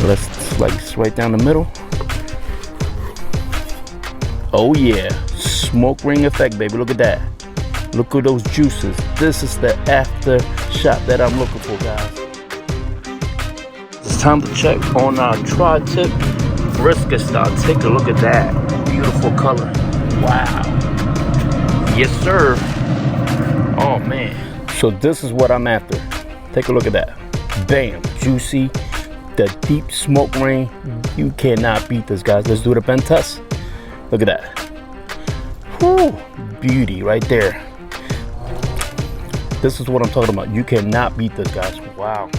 Let's slice right down the middle. Oh yeah, smoke ring effect, baby. Look at that. Look at those juices. This is the after shot that I'm looking for, guys. It's time to check on our TRISKET brisket style. Take a look at that. Beautiful color. Wow. Yes, sir. Oh man. So this is what I'm after. Take a look at that. Bam. Juicy. The deep smoke ring. You cannot beat this, guys. Let's do the bend test. Look at that. Whew. Beauty right there. This is what I'm talking about. You cannot beat this, guys. Wow.